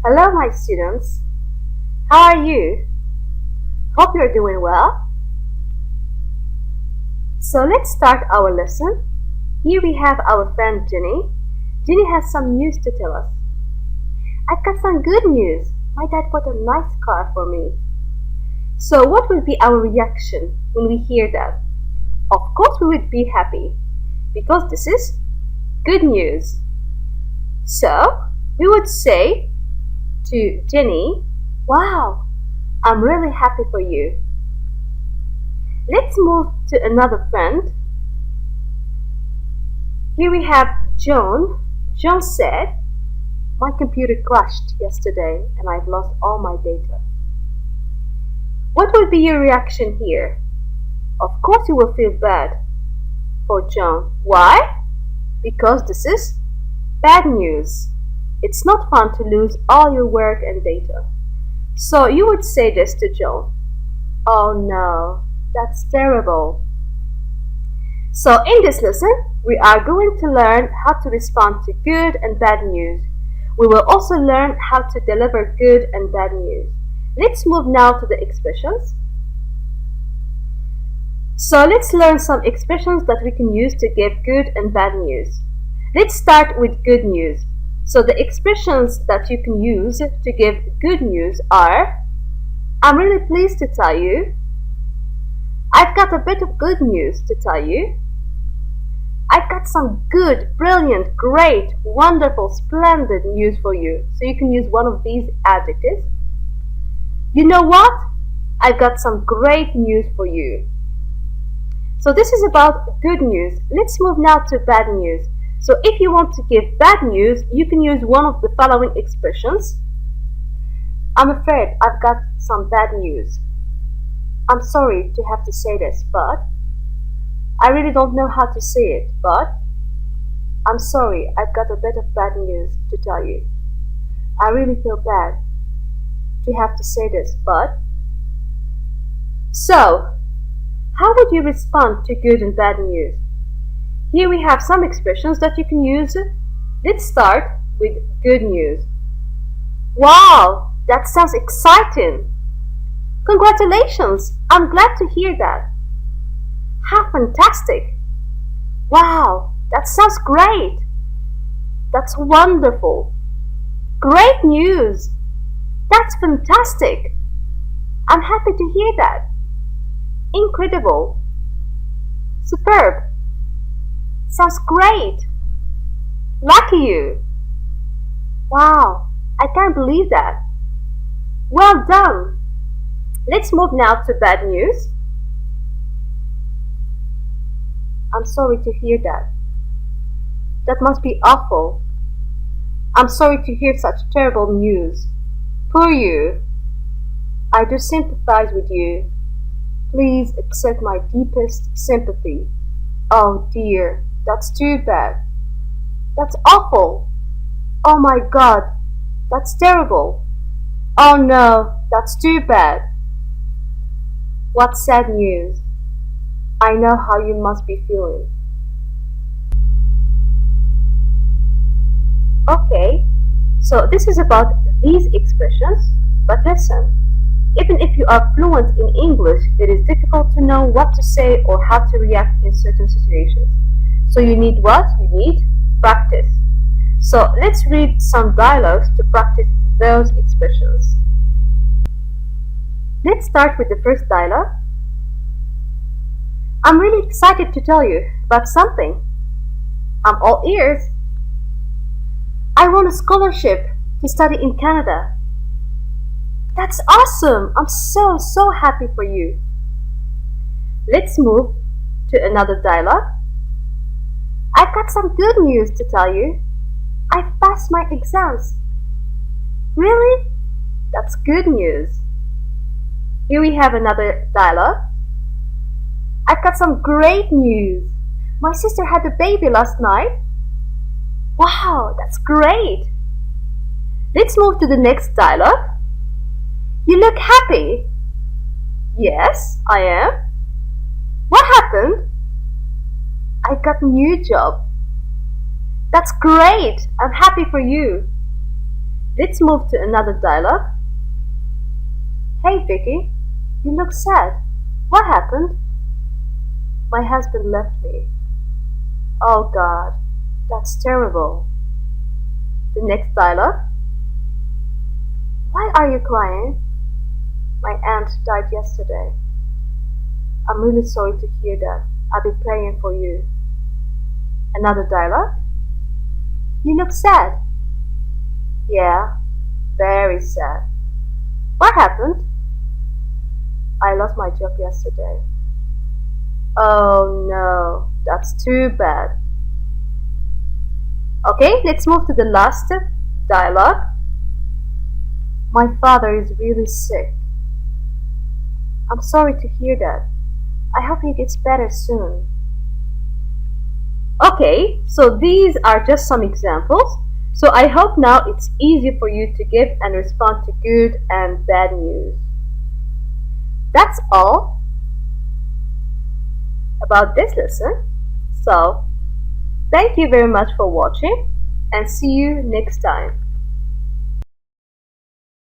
Hello, my students. How are you? Hope you're doing well. So let's start our lesson. Here we have our friend Jenny. Jenny has some news to tell us. I've got some good news. My dad bought a nice car for me. So what will be our reaction when we hear that? Of course we would be happy because this is good news. So we would say to Jenny, wow, I'm really happy for you. Let's move to another friend. Here we have John. John said, my computer crashed yesterday and I've lost all my data. What will be your reaction here? Of course you will feel bad for John. Why? Because this is bad news. It's not fun to lose all your work and data. So you would say this to John. Oh no, that's terrible. So in this lesson, we are going to learn how to respond to good and bad news. We will also learn how to deliver good and bad news. Let's move now to the expressions. So let's learn some expressions that we can use to give good and bad news. Let's start with good news. So the expressions that you can use to give good news are, I'm really pleased to tell you. I've got a bit of good news to tell you. I've got some good, brilliant, great, wonderful, splendid news for you. So you can use one of these adjectives. You know what? I've got some great news for you. So this is about good news. Let's move now to bad news. So if you want to give bad news, you can use one of the following expressions. I'm afraid I've got some bad news. I'm sorry to have to say this, but I really don't know how to say it, but I'm sorry, I've got a bit of bad news to tell you. I really feel bad to have to say this, but... So, how would you respond to good and bad news? Here we have some expressions that you can use. Let's start with good news. Wow, that sounds exciting. Congratulations, I'm glad to hear that. How fantastic. Wow, that sounds great. That's wonderful. Great news. That's fantastic. I'm happy to hear that. Incredible. Superb. Sounds great. Lucky you. Wow, I can't believe that. Well done. Let's move now to bad news. I'm sorry to hear that. That must be awful. I'm sorry to hear such terrible news. Poor you. I do sympathize with you. Please accept my deepest sympathy. Oh dear, that's too bad. That's awful. Oh my God, that's terrible. Oh no, that's too bad. What sad news. I know how you must be feeling. Okay, so this is about these expressions, but listen, even if you are fluent in English, it is difficult to know what to say or how to react in certain situations. So you need what? You need practice. So let's read some dialogues to practice those expressions. Let's start with the first dialogue. I'm really excited to tell you about something. I'm all ears. I won a scholarship to study in Canada. That's awesome! I'm so happy for you. Let's move to another dialogue. I've got some good news to tell you. I've passed my exams. Really? That's good news. Here we have another dialogue. I've got some great news. My sister had a baby last night. Wow, that's great. Let's move to the next dialogue. You look happy. Yes, I am. What happened? I got a new job. That's great. I'm happy for you. Let's move to another dialogue. Hey Vicky, you look sad. What happened? My husband left me. Oh God, that's terrible. The next dialogue. Why are you crying? My aunt died yesterday. I'm really sorry to hear that. I'll be praying for you. Another dialogue. You look sad. Yeah, very sad. What happened? I lost my job yesterday. Oh no, that's too bad. Okay, let's move to the last dialogue. My father is really sick. I'm sorry to hear that. I hope he gets better soon. Okay, so these are just some examples. So I hope now it's easy for you to give and respond to good and bad news. That's all about this lesson. So thank you very much for watching and see you next time.